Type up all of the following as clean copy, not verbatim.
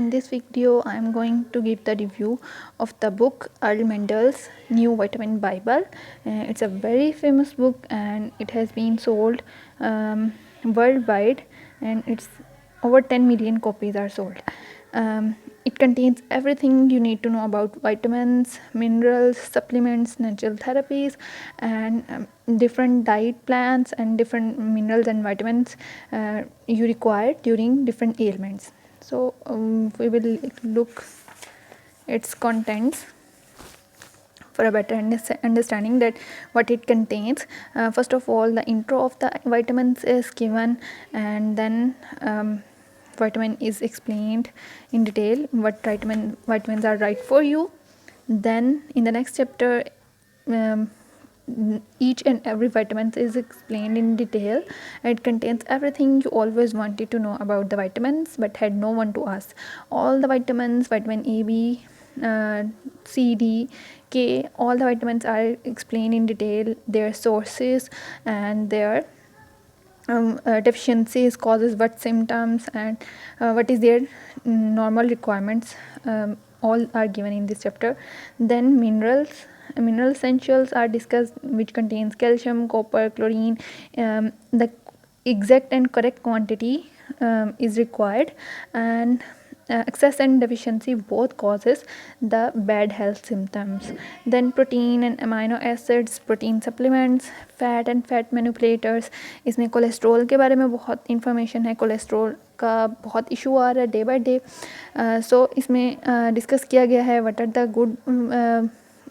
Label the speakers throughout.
Speaker 1: In this video, I am going to give the review of the book Earl Mendel's New Vitamin Bible. It's a very famous book and it has been sold worldwide, and it's over 10 million copies are sold. It contains everything you need to know about vitamins, minerals, supplements, natural therapies, and different diet plans and different minerals and vitamins you require during different ailments. So we will look its contents for a better understanding that what it contains. First of all, the intro of the vitamins is given, and then vitamin is explained in detail, what vitamins are right for you. Then in the next chapter, each and every vitamin is explained in detail. It contains everything you always wanted to know about the vitamins but had no one to ask. All the vitamins, vitamin A, B, C, D, K, all the vitamins are explained in detail, their sources and their deficiencies, causes, what symptoms, and what is their normal requirements. All are given in this chapter. Then mineral essentials are discussed, which contains calcium, copper, chlorine. The exact and correct quantity is required, and excess and deficiency both causes the bad health symptoms. Then protein and amino acids, protein supplements, fat and fat manipulators. इसमें cholesterol के बारे में बहुत information है. Cholesterol का बहुत issue आ रहा है डे बाय डे. सो इसमें डिस्कस किया गया है what are the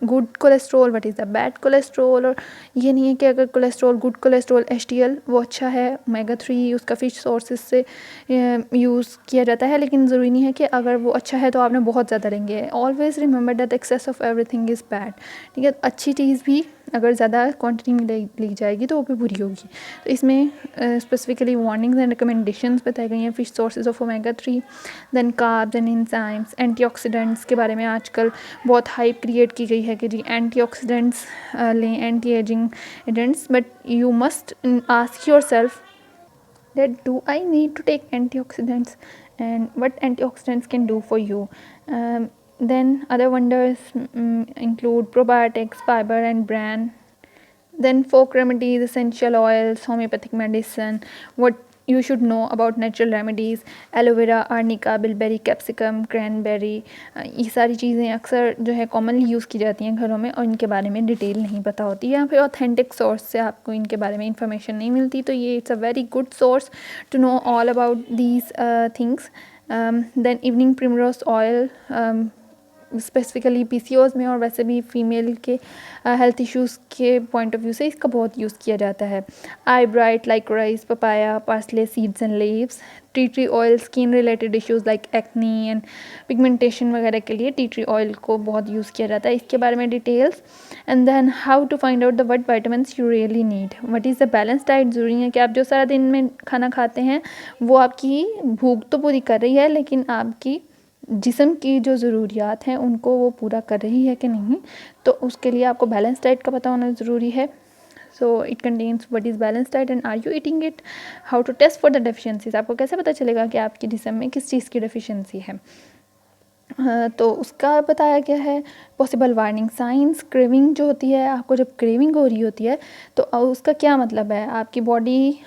Speaker 1: good cholesterol, what is the bad cholesterol. और ये नहीं है कि अगर कोलेस्ट्रॉल गुड कोलेस्ट्रॉल HDL वो अच्छा है, ओमेगा 3 उसका फिश सोर्सेज से यूज़ किया जाता है, लेकिन ज़रूरी नहीं है कि अगर वो अच्छा है तो आपने बहुत ज़्यादा लेंगे. Always remember that excess of everything is bad. ठीक है, अच्छी चीज़ भी अगर ज़्यादा क्वांटिटी में ली जाएगी तो वो भी बुरी होगी. तो इसमें स्पेसिफिकली वार्निंग्स एंड रिकमेंडेशंस बताई गई हैं. Fish sources of omega 3, then carbs and enzymes, antioxidants के बारे में आजकल बहुत हाइप क्रिएट की गई है कि जी एंटीऑक्सीडेंट्स लें, anti ageing agents. But you must ask your self that do I need to take antioxidants and what antioxidants can do for you. Then other wonders include probiotics, fiber and bran. Then folk remedies, essential oils, homeopathic medicine, what you should know about natural remedies, aloe vera, arnica, bilberry, capsicum, cranberry. ये सारी चीज़ें अक्सर जो है commonly use की जाती हैं घरों में और इनके बारे में डिटेल नहीं पता होती या फिर ऑथेंटिक सोर्स से आपको इनके बारे में इंफॉर्मेशन नहीं मिलती. तो ये it's a very good source to know all about these things. Then evening primrose oil, specifically PCOS में और वैसे भी फीमेल के हेल्थ इश्यूज़ के पॉइंट ऑफ व्यू से इसका बहुत यूज़ किया जाता है. Eyebright, liquorice, papaya, parsley seeds and leaves. Tea tree oil, skin related issues like acne and pigmentation वगैरह के लिए टी ट्री ऑयल को बहुत यूज़ किया जाता है. इसके बारे में details. And then how to find out the what vitamins you really need. What is the balance diet. ज़रूरी है कि आप जो सारा दिन में खाना खाते हैं वो आपकी भूख तो पूरी कर रही है, लेकिन आपकी जिस्म की जो ज़रूरियात हैं उनको वो पूरा कर रही है कि नहीं. तो उसके लिए आपको बैलेंस डाइट का पता होना ज़रूरी है. So it contains what is balance diet and are you eating it. How to test for the deficiencies. आपको कैसे पता चलेगा कि आपकी जिस्म में किस चीज़ की डेफिशिएंसी है. तो उसका बताया गया है. Possible warning science. क्रेविंग जो होती है, आपको जब क्रेविंग हो रही होती है तो उसका क्या मतलब है. आपकी बॉडी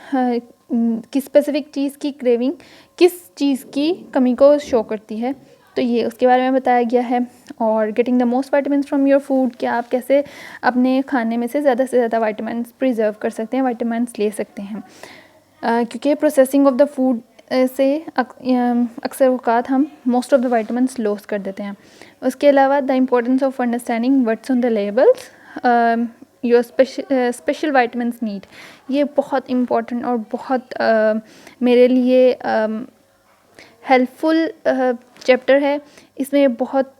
Speaker 1: किस स्पेसिफिक चीज़ की क्रेविंग किस चीज़ की कमी को शो करती है, तो ये उसके बारे में बताया गया है. और getting the most vitamin from your food, कि आप कैसे अपने खाने में से ज़्यादा वाइटामिन प्रिजर्व कर सकते हैं, वाइटामिन ले सकते हैं. क्योंकि प्रोसेसिंग ऑफ द फूड से अक्सर औक़ात हम most of the vitamins loss कर देते हैं. उसके अलावा the importance of understanding what's on the labels your special vitamins need. ये बहुत इम्पोर्टेंट और बहुत मेरे लिए हेल्पफुल चैप्टर है. इसमें बहुत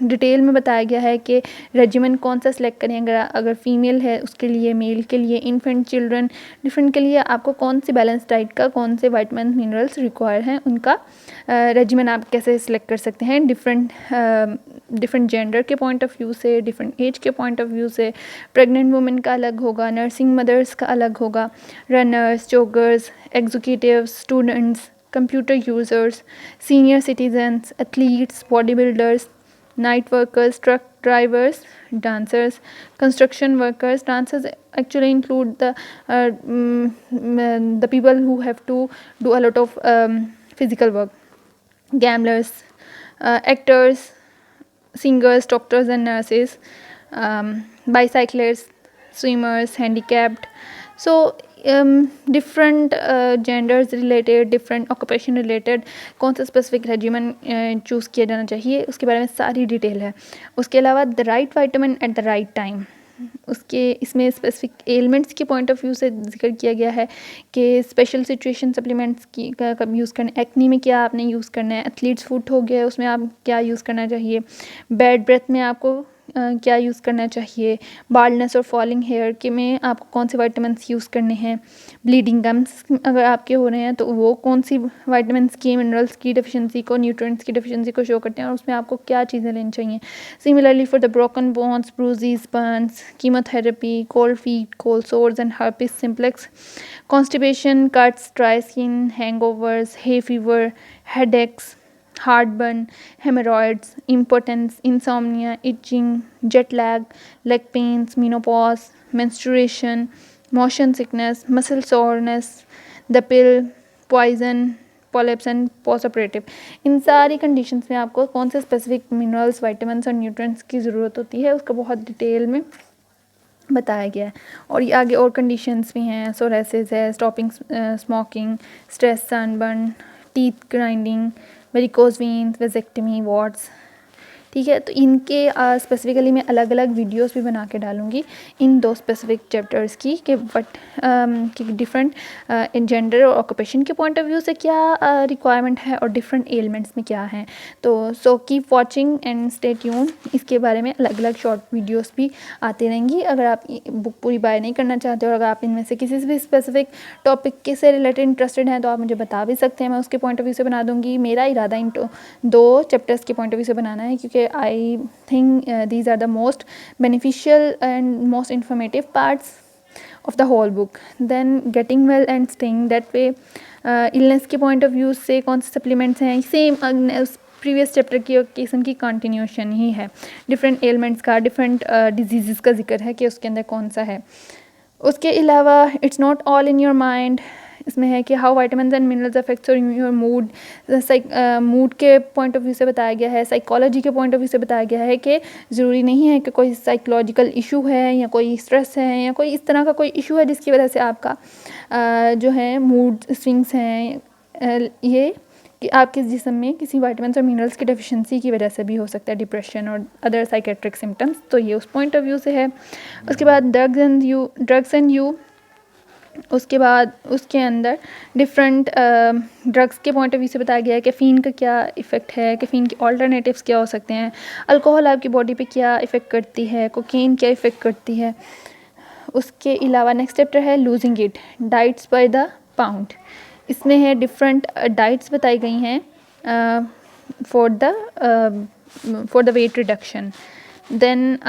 Speaker 1: डिटेल में बताया गया है कि रेजिमेंट कौन सा सिलेक्ट करें. अगर फीमेल है उसके लिए, मेल के लिए, इन्फेंट चिल्ड्रन डिफरेंट के लिए आपको कौन सी बैलेंस डाइट का कौन से वाइटामिन मिनरल्स रिक्वायर हैं, उनका रेजिमेंट आप कैसे सिलेक्ट कर सकते हैं डिफरेंट जेंडर के पॉइंट ऑफ व्यू से, डिफरेंट एज के पॉइंट ऑफ व्यू से. प्रेग्नेंट वुमेन का अलग होगा, नर्सिंग मदर्स का अलग होगा, runners, joggers, executive, students computer users, senior citizens, athletes, bodybuilders, night workers, truck drivers, dancers, construction workers. Dancers actually include the people who have to do a lot of physical work. Gamblers, actors, singers, doctors and nurses, bicyclists, swimmers, handicapped. So different genders related, different occupation related कौन सा specific regimen choose किया जाना चाहिए उसके बारे में सारी detail है. उसके अलावा the right vitamin at the right time, उसके इसमें स्पेसिफिक एलिमेंट्स के पॉइंट ऑफ व्यू से जिक्र किया गया है कि स्पेशल सिचुएशन सप्लीमेंट्स की कब यूज़ करना है, एक्नी में क्या आपने यूज़ करना है, एथलीट्स फूड हो गया उसमें आप क्या यूज़ करना चाहिए, बैड ब्रेथ में आपको क्या यूज़ करना चाहिए, बाल्डनेस और फॉलिंग हेयर के में आपको कौन से वाइटामिन्स यूज़ करने हैं, ब्लीडिंग गम्स अगर आपके हो रहे हैं तो वो कौन सी वाइटामिन्स की, मिनरल्स की डेफिशिएंसी को, न्यूट्रिएंट्स की डेफिशिएंसी को शो करते हैं और उसमें आपको क्या चीज़ें लेनी चाहिए. Similarly for the broken bones, bruises, burns, chemotherapy, cold feet, cold sores and herpes simplex, constipation, cuts, dry skin, hangovers, hay fever, headaches, heartburn, hemorrhoids, impotence, insomnia, itching, jet leg pains, menopause, menstruation, motion sickness, muscle soreness, the pill, poison, polyps and postoperative. इन सारी conditions में आपको कौन से specific minerals, vitamins और nutrients की ज़रूरत होती है उसका बहुत डिटेल में बताया गया है. और ये आगे और कंडीशंस भी हैं, सोरेसिस है, stopping smoking, stress, sunburn, teeth grinding, varicose veins, vasectomy, warts. ठीक है, तो इनके स्पेसिफिकली मैं अलग अलग वीडियोस भी बना के डालूँगी इन दो स्पेसिफिक चैप्टर्स की कि कि डिफरेंट इन जेंडर और ऑक्यूपेशन के पॉइंट ऑफ व्यू से क्या रिक्वायरमेंट है और डिफरेंट एलिमेंट्स में क्या हैं. तो so keep watching and stay tune. इसके बारे में अलग अलग शॉर्ट वीडियोस भी आती रहेंगी. अगर आप बुक पूरी बाय नहीं करना चाहते और अगर आप इनमें से किसी भी स्पेसिफिक टॉपिक के से रिलेटेड इंटरेस्टेड हैं तो आप मुझे बता भी सकते हैं, मैं उसके पॉइंट ऑफ व्यू से बना दूँगी. मेरा इरादा इन दो चैप्टर्स के पॉइंट ऑफ व्यू से बनाना है क्योंकि I think these are the most beneficial and most informative parts of the whole book. Then getting well and staying that way, illness के point of view से कौन से supplements हैं, same उस previous chapter की केसन की कंटिन्यूशन ही है. डिफरेंट एलिमेंट्स का, डिफरेंट डिजीज़ का जिक्र है कि उसके अंदर कौन सा है. उसके अलावा it's not all in your mind, इसमें है कि how vitamins and minerals affects your mood. Mood के पॉइंट ऑफ व्यू से बताया गया है, साइकोलॉजी के पॉइंट ऑफ व्यू से बताया गया है कि ज़रूरी नहीं है कि कोई साइकोलॉजिकल इशू है या कोई स्ट्रेस है या कोई इस तरह का कोई इशू है जिसकी वजह से आपका जो है मूड स्विंग्स हैं, ये कि आपके जिस्म में किसी वाइटामिन्स और मिनरल्स की डेफिशिएंसी की वजह से भी हो सकता है डिप्रेशन और अदर साइकेट्रिक सिम्टम्स. तो ये उस पॉइंट ऑफ व्यू से है. उसके बाद ड्रग्स एंड यू, उसके बाद उसके अंदर डिफरेंट ड्रग्स के पॉइंट ऑफ व्यू से बताया गया है कैफ़ीन का क्या इफ़ेक्ट है, कैफ़ीन के ऑल्टरनेटिव्स क्या हो सकते हैं, अल्कोहल आपकी बॉडी पे क्या इफ़ेक्ट करती है, कोकीन क्या इफ़ेक्ट करती है. उसके अलावा नेक्स्ट चैप्टर है losing it, diets by the pound. इसमें है डिफरेंट डाइट्स बताई गई हैं for the weight reduction. Then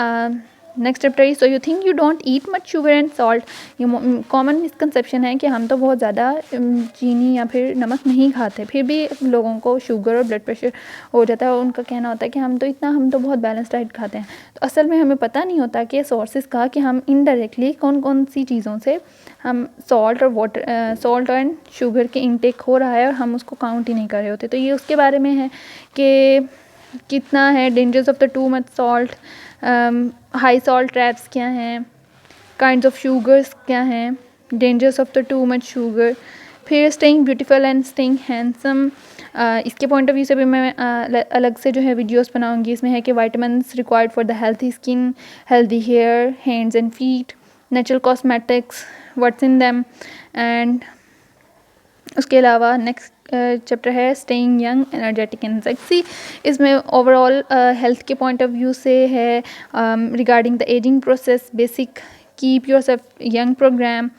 Speaker 1: next chapter is so you think you don't eat much sugar and salt. ये कॉमन मिसकंसेप्शन है कि हम तो बहुत ज़्यादा चीनी या फिर नमक नहीं खाते, फिर भी लोगों को शुगर और ब्लड प्रेशर हो जाता है और उनका कहना होता है कि हम तो बहुत बैलेंस डाइट खाते हैं. तो असल में हमें पता नहीं होता कि सोर्सेज का कि हम इनडायरेक्टली कौन कौन सी चीज़ों से हम सॉल्ट एंड शुगर के इनटेक हो रहा है और हम उसको काउंट ही नहीं कर रहे होते. तो ये उसके बारे में है कि कितना है, dangers of the too much salt, high salt traps क्या हैं, काइंड्स ऑफ शुगर्स क्या हैं, dangers of the too much sugar. फिर staying beautiful and staying handsome, इसके पॉइंट ऑफ व्यू से भी मैं अलग से जो है वीडियोस बनाऊंगी. इसमें है कि vitamins required for the healthy skin, healthy hair, hands and feet, natural cosmetics, what's in them. And उसके अलावा नेक्स्ट चैप्टर है staying young, energetic and sexy. इसमें ओवरऑल हेल्थ के पॉइंट ऑफ व्यू से है regarding the ageing process, basic keep yourself young programme.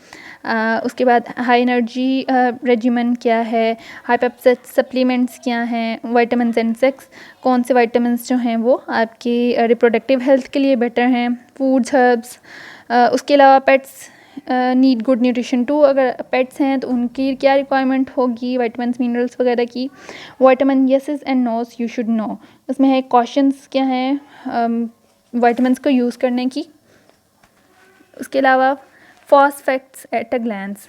Speaker 1: उसके बाद high energy regiment क्या है, हाई पेप्टाइड सप्लीमेंट्स क्या हैं, वाइटामिन्स एंड सेक्स, कौन से वाइटामिन्स जो हैं वो आपकी रिप्रोडक्टिव हेल्थ के लिए बेटर हैं, फूड्स, हर्ब्स. उसके अलावा pets need good nutrition too, अगर पेट्स हैं तो उनकी क्या रिक्वायरमेंट होगी विटामिन्स मिनरल्स वगैरह की. Vitamin yeses and noes you should know, उसमें है क्वेश्चंस क्या हैं विटामिन्स को यूज़ करने की. उसके अलावा first facts at a glance,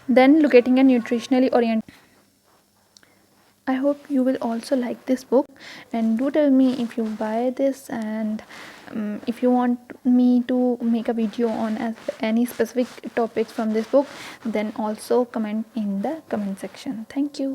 Speaker 1: then locating a nutritionally oriented. I hope you will also like this book, and do tell me if you buy this, and if you want me to make a video on any specific topics from this book, then also comment in the comment section. Thank you.